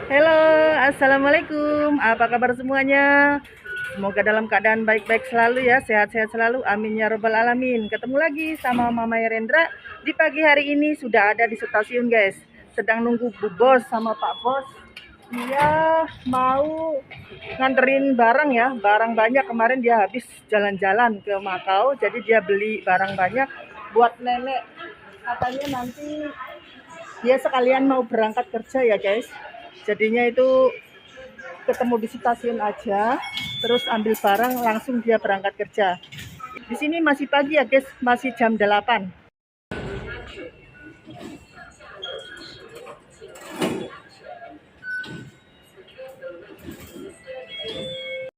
Halo, assalamualaikum. Apa kabar semuanya? Semoga dalam keadaan baik-baik selalu ya, sehat-sehat selalu. Amin ya robbal alamin. Ketemu lagi sama Mama Yerendra di pagi hari ini sudah ada di stasiun guys. Sedang nunggu Bu Bos sama Pak Bos. Dia mau nganterin barang ya, barang banyak. Kemarin dia habis jalan-jalan ke Makau, jadi dia beli barang banyak buat nenek. Katanya nanti dia sekalian mau berangkat kerja ya guys. Jadinya itu ketemu di stasiun aja, terus ambil barang langsung dia berangkat kerja. Di sini masih pagi ya guys, masih jam 8.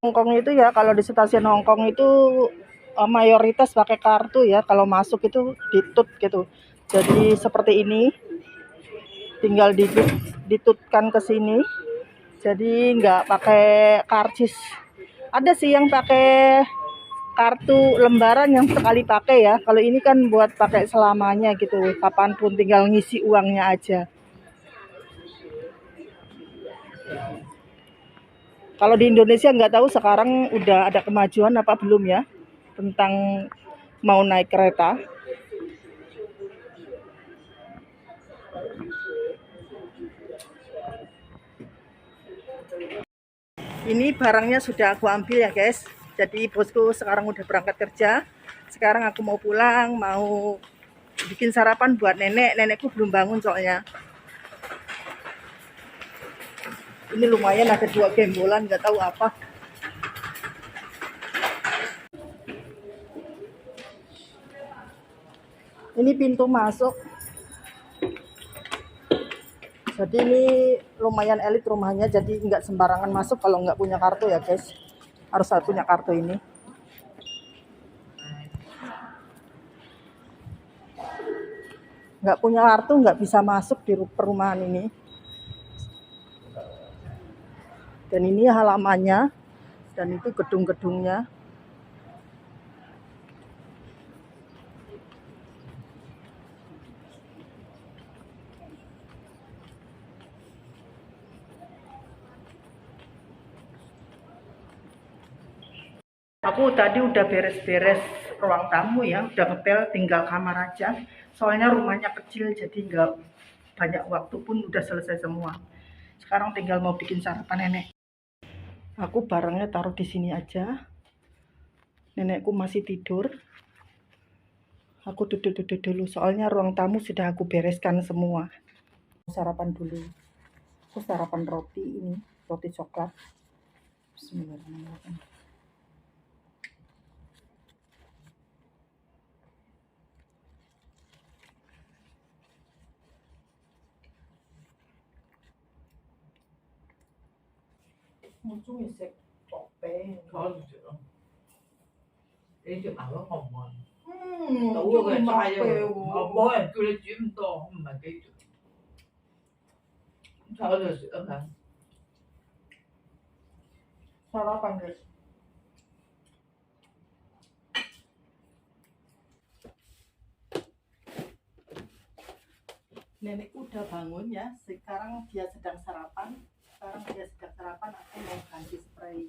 Hongkong itu ya, kalau di stasiun Hongkong itu mayoritas pakai kartu ya, kalau masuk itu ditut gitu. Jadi seperti ini, tinggal ditutkan ke sini. Jadi nggak pakai karcis. Ada sih yang pakai kartu lembaran yang sekali pakai ya. Kalau ini kan buat pakai selamanya gitu, kapanpun tinggal ngisi uangnya aja. Kalau di Indonesia nggak tahu sekarang udah ada kemajuan apa belum ya tentang mau naik kereta. Ini barangnya sudah aku ambil ya guys. Jadi bosku sekarang udah berangkat kerja. Sekarang aku mau pulang, mau bikin sarapan buat nenek. Nenekku belum bangun soalnya. Ini lumayan ada 2 gembolan, nggak tahu apa. Ini pintu masuk. Jadi ini lumayan elit rumahnya, jadi nggak sembarangan masuk kalau nggak punya kartu ya guys. Harus punya kartu ini. Nggak punya kartu nggak bisa masuk di perumahan ini. Dan ini halamannya, dan itu gedung-gedungnya. Aku tadi udah beres-beres ruang tamu ya, udah ngepel, tinggal kamar aja. Soalnya rumahnya kecil, jadi nggak banyak waktu pun udah selesai semua. Sekarang tinggal mau bikin sarapan nenek. Aku barangnya taruh di sini aja. Nenekku masih tidur. Aku duduk-duduk dulu, soalnya ruang tamu sudah aku bereskan semua. Sarapan dulu. Aku sarapan roti ini, roti coklat. Bismillahirrahmanirrahim. Muncul isek topeng. Để chụp ảo hồng mà Đủ đủ rồi mà sai rồi kêu. bố em kêu lên chuyện to không mà cái sao rồi sữa hả Sarapan guys. Nenekku udah bangun ya. Sekarang dia sedang sarapan. Aku mau ganti spray.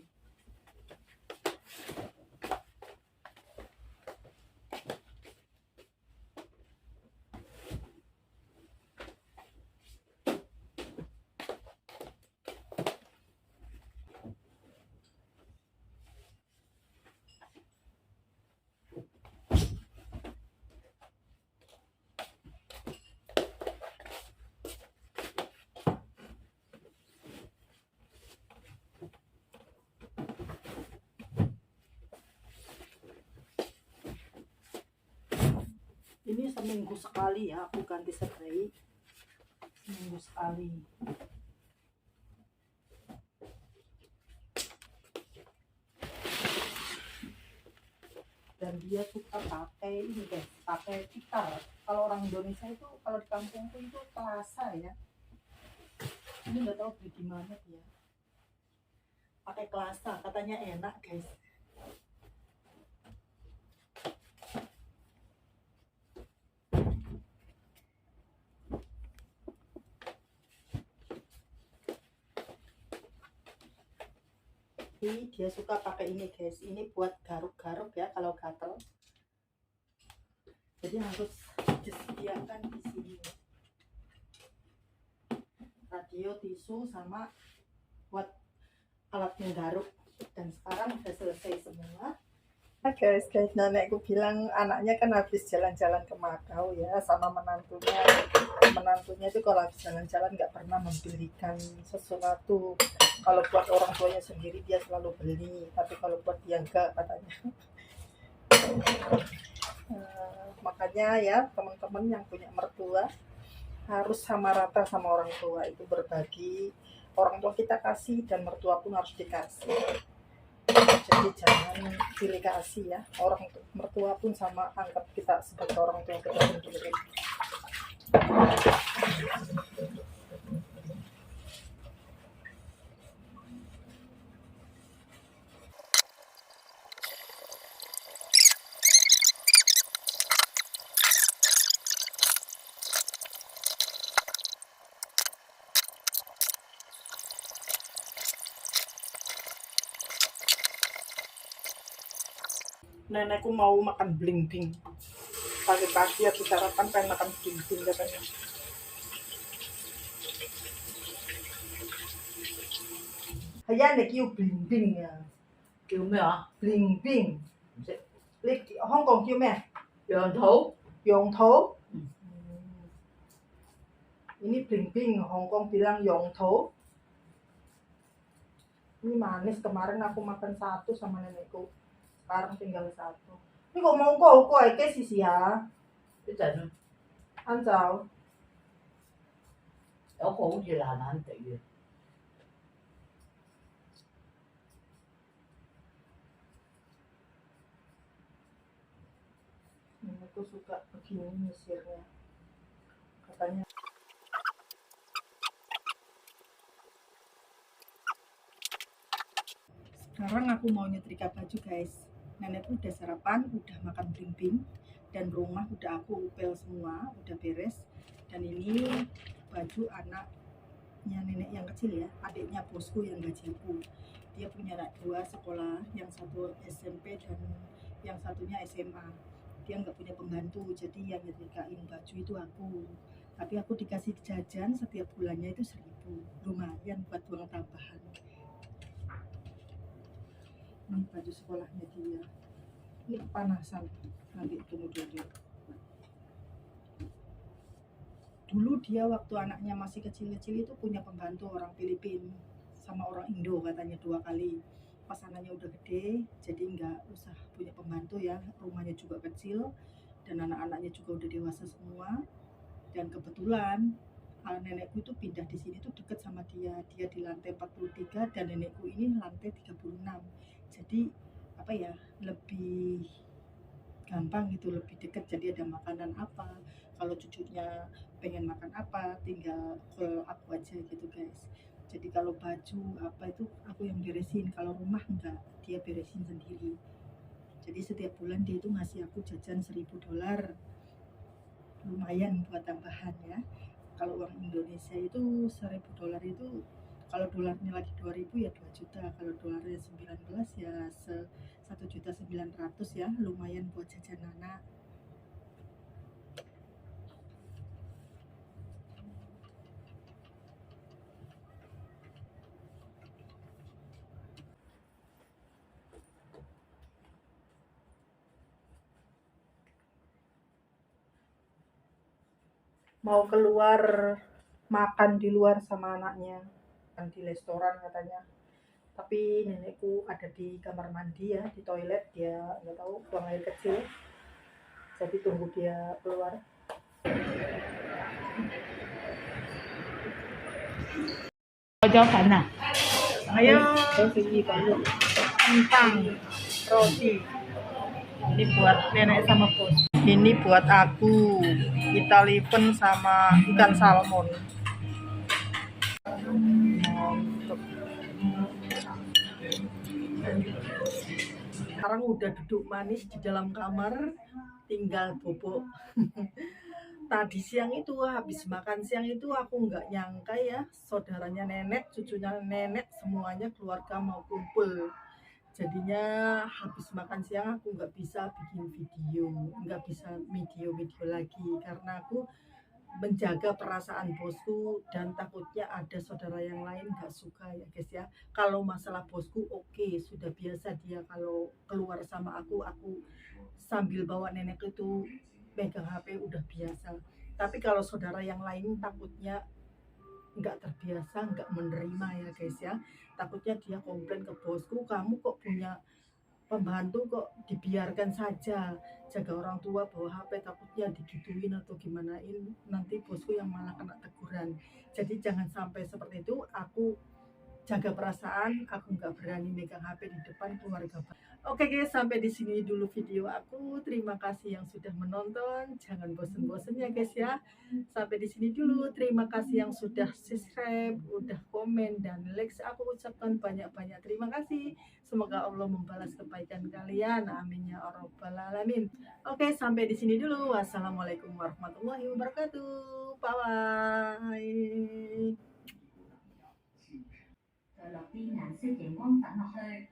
Ini seminggu sekali ya aku ganti spray. Seminggu sekali. Dan dia suka pakai ini guys, pakai tikar. Kalau orang Indonesia itu, kalau di kampungku itu kelasa ya. Ini nggak tahu beli di mana dia. Pakai kelasa, katanya enak guys. Dia suka pakai ini guys, ini buat garuk-garuk ya kalau gatel. Jadi harus disediakan di sini. Radio, tisu, sama buat alat menggaruk. Dan sekarang udah selesai semua. Nah guys, nenekku bilang anaknya kan habis jalan-jalan ke Makau ya sama menantunya. Menantunya itu kalau habis jalan-jalan nggak pernah membelikan sesuatu. Kalau buat orang tuanya sendiri dia selalu beli, tapi kalau buat dia enggak katanya. Makanya ya teman-teman yang punya mertua harus sama rata sama orang tua, itu berbagi. Orang tua kita kasih dan mertua pun harus dikasih. Jadi jangan pilih kasih ya, orang mertua pun sama, anggap kita sebagai orang tua kita sendiri. Nenekku mau makan blimbing. Pagi-pagi habis sarapan pengen makan blimbing katanya. Hayang nek kêu blimbing ya. Kêu咩à? Blimbing. Hong Kong kêu咩?羊肚. Yong Tho. Ini blimbing, Hong Kong bilang Yong Tho. Ini manis, kemarin aku makan satu sama nenekku. Sekarang tinggal satu. Ini kok mau kok kayak sih ya? Cái trận Ăn chào.有個好似爛爛地嘅。Nenekku suka begini misirnya. Katanya. Sekarang aku mau nyetrika baju guys. Nenekku udah sarapan, udah makan blimbing, dan rumah udah aku upel semua, udah beres. Dan ini baju anaknya nenek yang kecil ya, adiknya bosku yang gaji aku. Dia punya anak dua sekolah, yang satu SMP dan yang satunya SMA. Dia nggak punya pembantu, jadi yang nyetrikain baju itu aku. Tapi aku dikasih jajan setiap bulannya itu 1.000, lumayan buat uang tambahan. Ini baju sekolahnya dia. Ini kepanasan, nanti tunggu dulu. Dulu dia waktu anaknya masih kecil-kecil itu punya pembantu orang Filipina sama orang Indo katanya 2 kali. Pas anaknya udah gede, jadi nggak usah punya pembantu ya. Rumahnya juga kecil dan anak-anaknya juga udah dewasa semua. Dan kebetulan nenekku itu pindah di sini tuh deket sama dia. Dia di lantai 43 dan nenekku ini lantai 36. Jadi apa ya, lebih gampang gitu, lebih deket. Jadi ada makanan apa, kalau cucunya pengen makan apa tinggal call aku aja gitu guys. Jadi kalau baju apa itu aku yang beresin, kalau rumah enggak, dia beresin sendiri. Jadi setiap bulan dia itu ngasih aku jajan $1.000, lumayan buat tambahan ya. Kalau uang Indonesia itu $1.000 itu, kalau dolarnya lagi 2.000 ya 2 juta, kalau dolarnya 19 ya 1.900.000 ya, lumayan buat jajan anak. Mau keluar makan di luar sama anaknya, kan di restoran katanya. Tapi nenekku ada di kamar mandi ya, di toilet, dia nggak tahu buang air kecil. Jadi tunggu dia keluar. Cho Khánh à? Ayo, kentang, roti. Ini buat nenek sama bos. Ini buat aku, Italipen sama ikan salmon. Mantap. Sekarang udah duduk manis di dalam kamar, tinggal bobok. tadi siang itu habis makan siang itu aku nggak nyangka ya, saudaranya nenek, cucunya nenek, semuanya keluarga mau kumpul. Jadinya habis makan siang aku nggak bisa bikin video, nggak bisa video-video lagi karena aku menjaga perasaan bosku dan takutnya ada saudara yang lain nggak suka ya guys ya. Kalau masalah bosku oke, sudah biasa dia kalau keluar sama aku sambil bawa nenek itu pegang HP udah biasa. Tapi kalau saudara yang lain takutnya nggak terbiasa, nggak menerima ya guys ya. Takutnya dia komplain ke bosku, kamu kok punya pembantu kok dibiarkan saja jaga orang tua bawa HP, takutnya digituin atau gimanain, nanti bosku yang malah kena teguran. Jadi jangan sampai seperti itu. Aku jaga perasaan, aku nggak berani megang HP di depan keluarga. Oke guys, sampai di sini dulu video aku. Terima kasih yang sudah menonton. Jangan bosen-bosen ya guys ya. Sampai di sini dulu. Terima kasih yang sudah subscribe, udah komen dan like. Aku ucapkan banyak-banyak terima kasih. Semoga Allah membalas kebaikan kalian. Amin ya rabbal alamin. Oke, sampai di sini dulu. Wassalamualaikum warahmatullahi wabarakatuh. Bye. 在落啲顏色熒光粉落去。